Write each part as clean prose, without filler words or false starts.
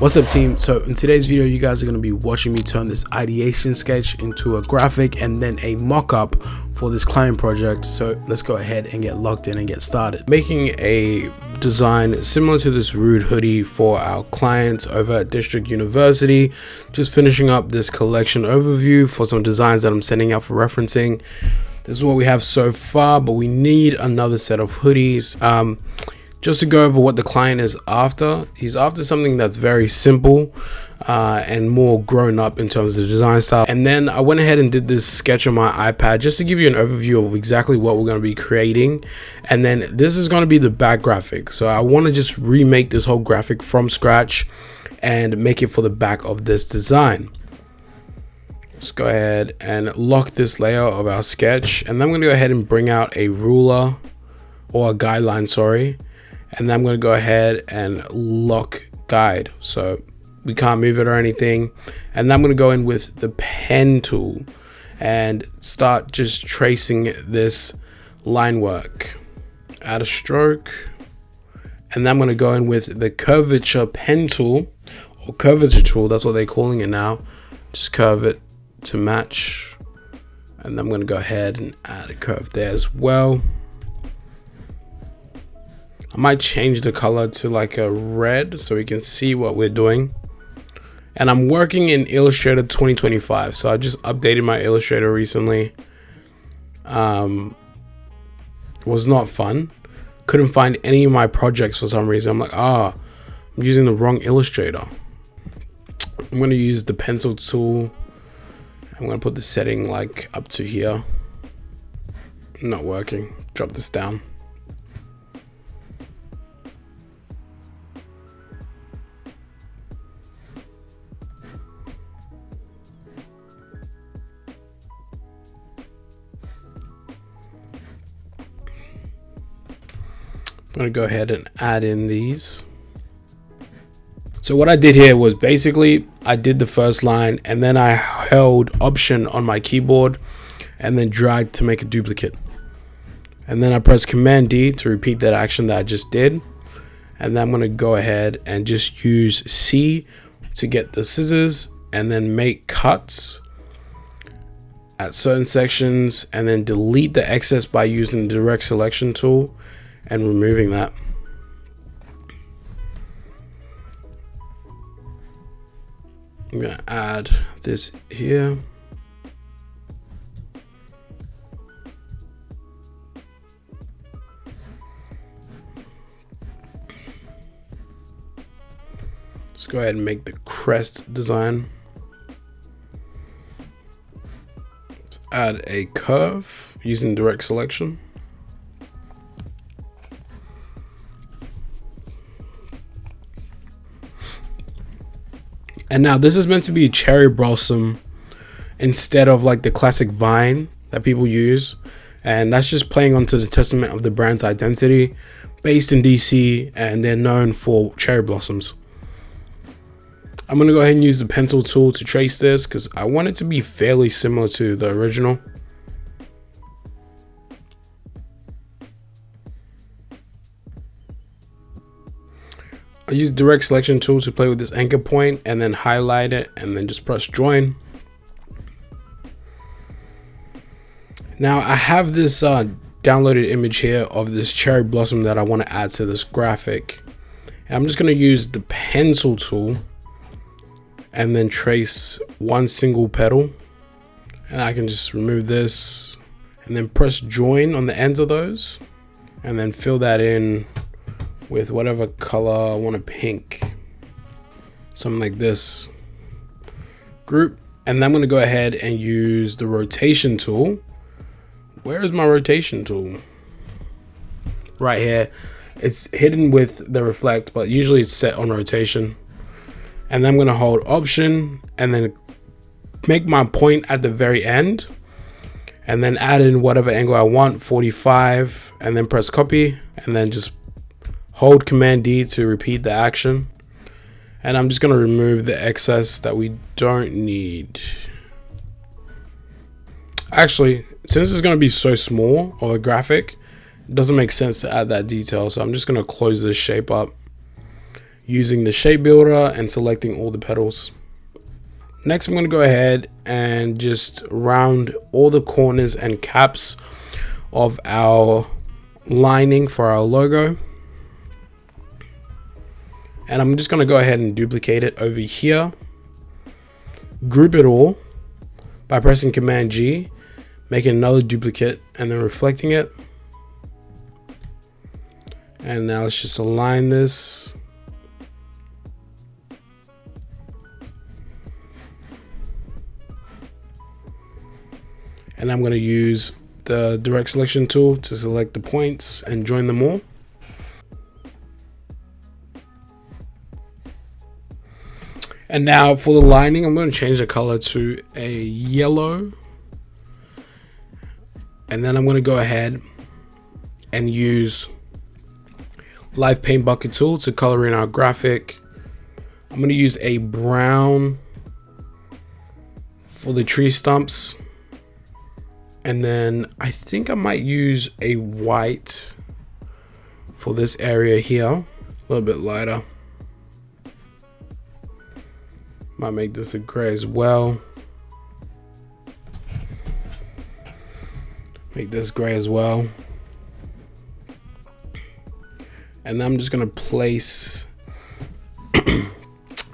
What's up, team? So in today's video, you guys are going to be watching me turn this ideation sketch into a graphic and then a mock-up for this client project. So let's go ahead and get logged in and get started. Making a design similar to this Rude hoodie for our clients over at District University. Just finishing up this collection overview for some designs that I'm sending out for referencing. This is what we have so far, but we need another set of hoodies. Just to go over what the client is after. He's after something that's very simple and more grown up in terms of design style. And then I went ahead and did this sketch on my iPad just to give you an overview of exactly what we're going to be creating. And then this is going to be the back graphic. So I want to just remake this whole graphic from scratch and make it for the back of this design. Let's go ahead and lock this layer of our sketch. And then I'm going to go ahead and bring out a ruler or a guideline, sorry. And then I'm going to go ahead and lock guide, so we can't move it or anything. And then I'm going to go in with the pen tool and start just tracing this line work. Add a stroke. And then I'm going to go in with the curvature pen tool, or curvature tool, that's what they're calling it now. Just curve it to match. And then I'm going to go ahead and add a curve there as well. I might change the color to like a red so we can see what we're doing. And I'm working in Illustrator 2025, so I just updated my Illustrator recently. It was not fun. Couldn't find any of my projects for some reason. I'm like, I'm using the wrong Illustrator. I'm going to use the pencil tool. I'm going to put the setting like up to here. Not working. Drop this down. I'm going to go ahead and add in these. So what I did here was basically I did the first line and then I held Option on my keyboard and then dragged to make a duplicate. And then I pressed Command D to repeat that action that I just did. And then I'm going to go ahead and just use C to get the scissors and then make cuts at certain sections and then delete the excess by using the direct selection tool and removing that. I'm going to add this here. Let's go ahead and make the crest design. Let's add a curve using direct selection. And now this is meant to be a cherry blossom instead of like the classic vine that people use. And that's just playing onto the testament of the brand's identity, based in DC, and they're known for cherry blossoms. I'm going to go ahead and use the pencil tool to trace this because I want it to be fairly similar to the original. I use direct selection tool to play with this anchor point and then highlight it and then just press join. Now I have this downloaded image here of this cherry blossom that I want to add to this graphic. And I'm just going to use the pencil tool and then trace one single petal. And I can just remove this and then press join on the ends of those and then fill that in with whatever color I want to pink, something like this. Group, and then I'm going to go ahead and use the rotation tool. Where is my rotation tool? Right here. It's hidden with the reflect, but usually it's set on rotation. And then I'm going to hold Option and then make my point at the very end and then add in whatever angle I want, 45, and then press copy and then just hold Command D to repeat the action. And I'm just going to remove the excess that we don't need. Actually, since it's going to be so small of a graphic, it doesn't make sense to add that detail. So I'm just going to close this shape up using the shape builder and selecting all the petals. Next, I'm going to go ahead and just round all the corners and caps of our lining for our logo. And I'm just going to go ahead and duplicate it over here. Group it all by pressing Command G, making another duplicate and then reflecting it. And now let's just align this. And I'm going to use the direct selection tool to select the points and join them all. And now for the lining, I'm going to change the color to a yellow. And then I'm going to go ahead and use Live Paint Bucket tool to color in our graphic. I'm going to use a brown for the tree stumps. And then I think I might use a white for this area here, a little bit lighter. Might make this a gray as well. Make this gray as well. And then I'm just gonna place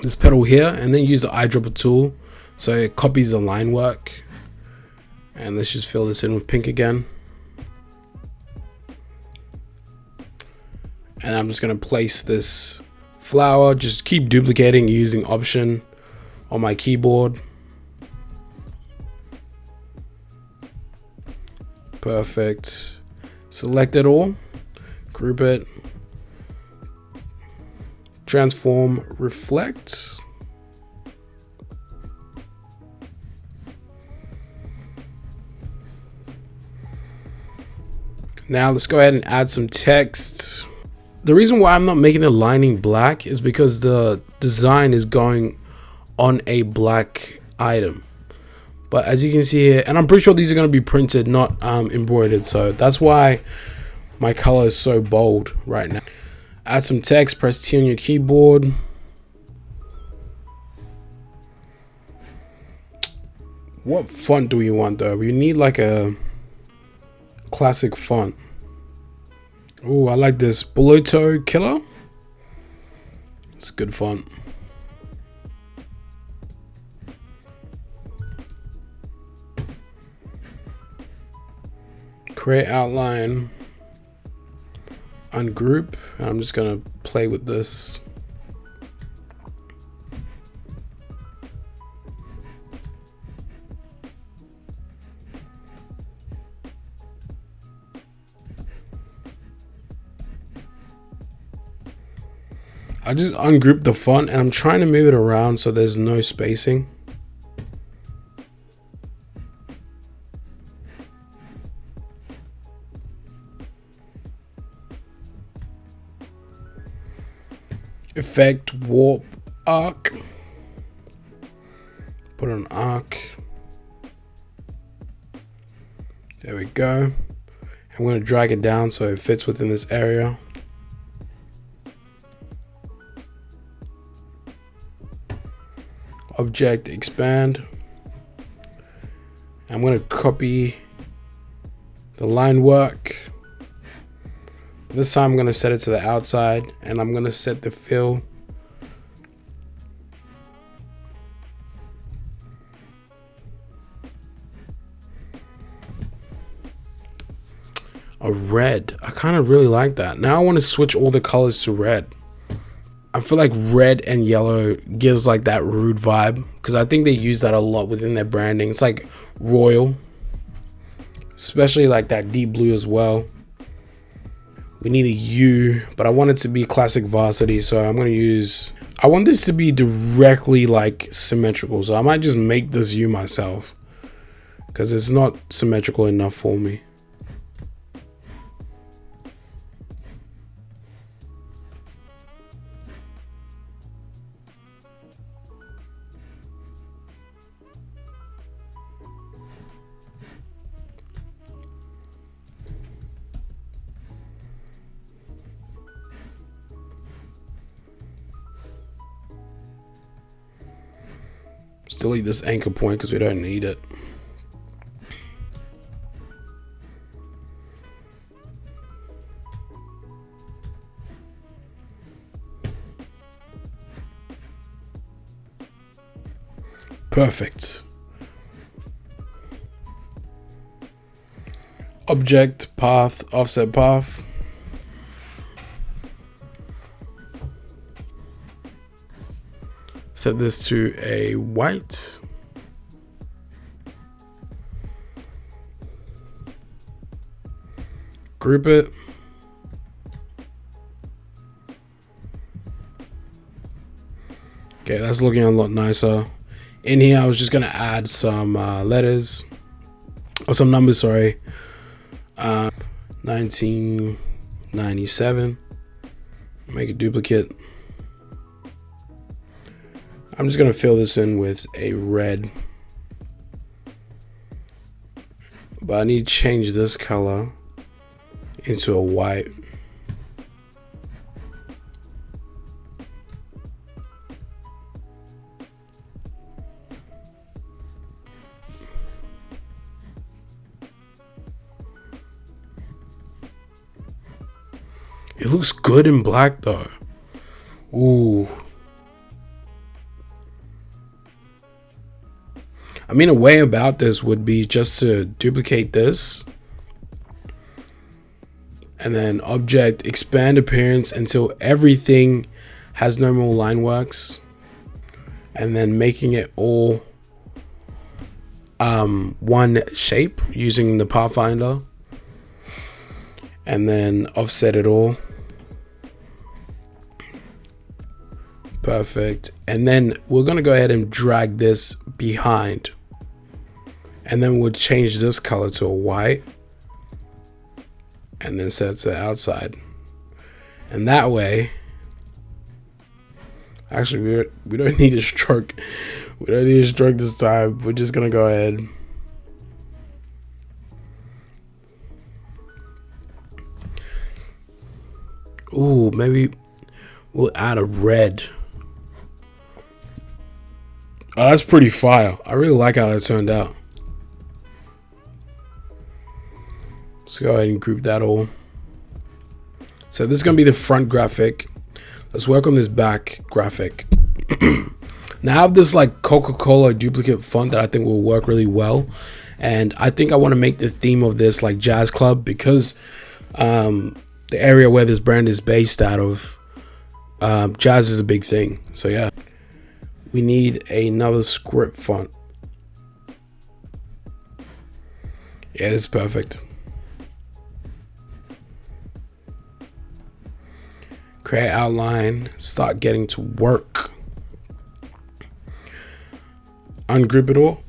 this petal here and then use the eyedropper tool so it copies the line work. And let's just fill this in with pink again. And I'm just going to place this flower, just keep duplicating using Option on my keyboard. Perfect. Select it all, group it, transform, reflect. Now let's go ahead and add some text. The reason why I'm not making the lining black is because the design is going on a black item. But as you can see here, and I'm pretty sure these are going to be printed, not embroidered. So that's why my color is so bold right now. Add some text, press T on your keyboard. What font do we want though? We need like a classic font. Oh, I like this Boloto Killer. It's a good font. Create outline, ungroup. I'm just gonna play with this. I just ungrouped the font and I'm trying to move it around so there's no spacing. Effect, warp, arc. Put an arc. There we go. I'm going to drag it down so it fits within this area. Object, expand. I'm going to copy the line work. This time I'm going to set it to the outside and I'm going to set the fill. A red. I kind of really like that. Now I want to switch all the colors to red. I feel like red and yellow gives like that rude vibe because I think they use that a lot within their branding. It's like royal, especially like that deep blue as well. We need a U, but I want it to be classic varsity, so I'm going to use, I want this to be directly like symmetrical, so I might just make this U myself because it's not symmetrical enough for me. Let's delete this anchor point because we don't need it. Perfect. Object, path, offset path. Set this to a white. Group it. Okay, that's looking a lot nicer. In here, I was just gonna add some letters, or some numbers, sorry. 1997. Make a duplicate. I'm just gonna fill this in with a red, but I need to change this color into a white. It looks good in black though. Ooh. I mean, a way about this would be just to duplicate this and then object, expand appearance until everything has no more line works, and then making it all one shape using the Pathfinder, and then offset it all. Perfect. And then we're gonna go ahead and drag this behind, and then we'll change this color to a white and then set it to the outside. And that way, actually we don't need a stroke. We don't need a stroke this time. We're just gonna go ahead. Ooh, maybe we'll add a red. Oh, that's pretty fire. I really like how that turned out. Let's go ahead and group that all. So this is gonna be the front graphic. Let's work on this back graphic. Now I have this like Coca-Cola duplicate font that I think will work really well. And I think I want to make the theme of this like jazz club, because the area where this brand is based out of, jazz is a big thing. So yeah, we need another script font. Yeah, this is perfect. Create outline, start getting to work. Ungroup it all.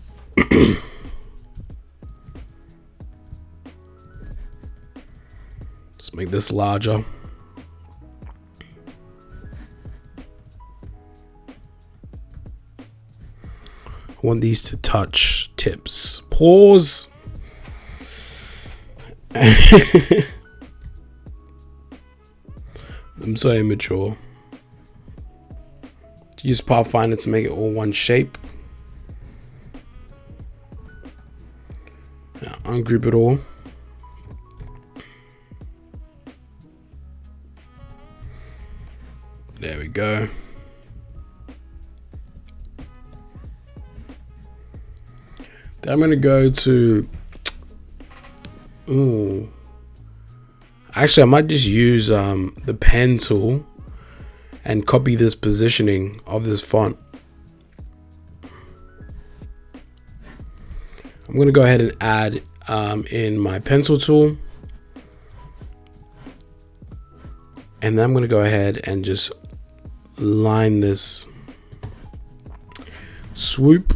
Let's make this larger. I want these to touch tips. Pause. I'm so immature. Use Pathfinder to make it all one shape. Now, ungroup it all. There we go. Then I'm gonna go to, ooh. Actually, I might just use the pen tool and copy this positioning of this font. I'm gonna go ahead and add in my pencil tool, and then I'm gonna go ahead and just line this swoop.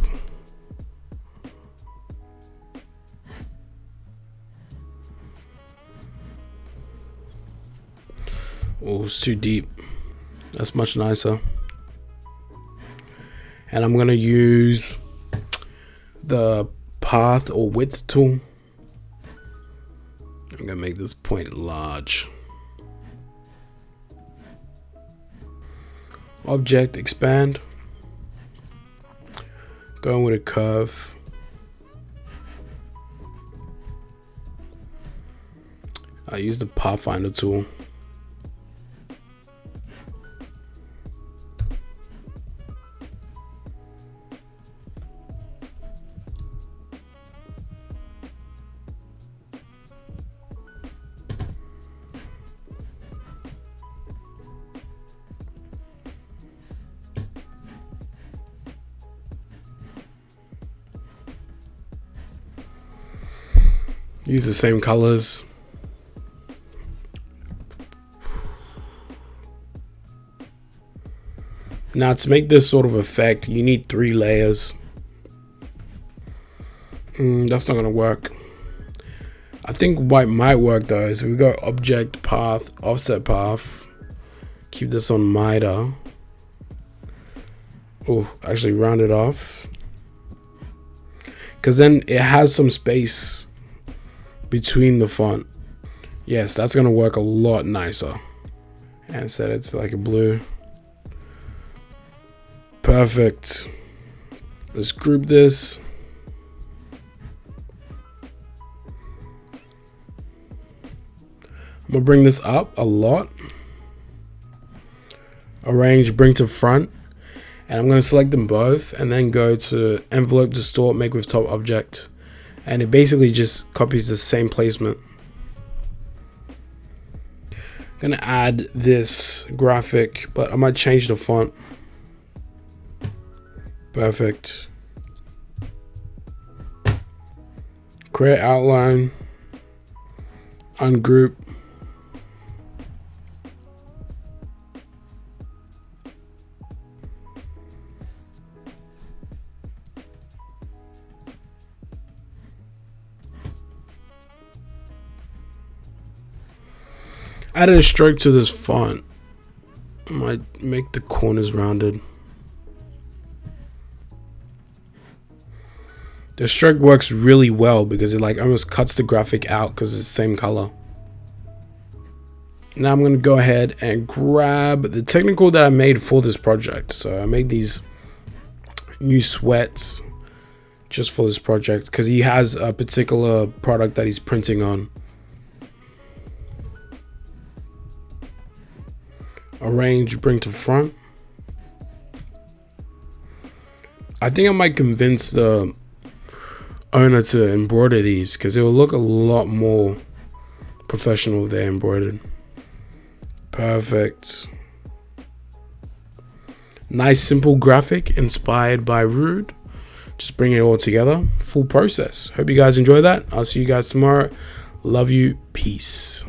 Oh, it's too deep. That's much nicer. And I'm gonna use the path or width tool. I'm gonna make this point large. Object, expand. Going with a curve. I use the Pathfinder tool. Use the same colors. Now to make this sort of effect, you need 3 layers. That's not gonna work. I think what might work though is we go object path, offset path. Keep this on miter. Oh, actually round it off. Because then it has some space between the font. Yes, that's gonna work a lot nicer. And set it to like a blue. Perfect. Let's group this. I'm gonna bring this up a lot. Arrange, bring to front. And I'm gonna select them both and then go to envelope, distort, make with top object. And it basically just copies the same placement. I'm gonna add this graphic, but I might change the font. Perfect. Create outline. Ungroup. Added a stroke to this font. I might make the corners rounded. The stroke works really well because it like almost cuts the graphic out because it's the same color. Now I'm going to go ahead and grab the technical that I made for this project. So I made these new sweats just for this project because he has a particular product that he's printing on. Arrange, bring to front. I think I might convince the owner to embroider these because it will look a lot more professional if they're embroidered. Perfect. Nice simple graphic inspired by Rude. Just bring it all together. Full process. Hope you guys enjoy that. I'll see you guys tomorrow. Love you. Peace.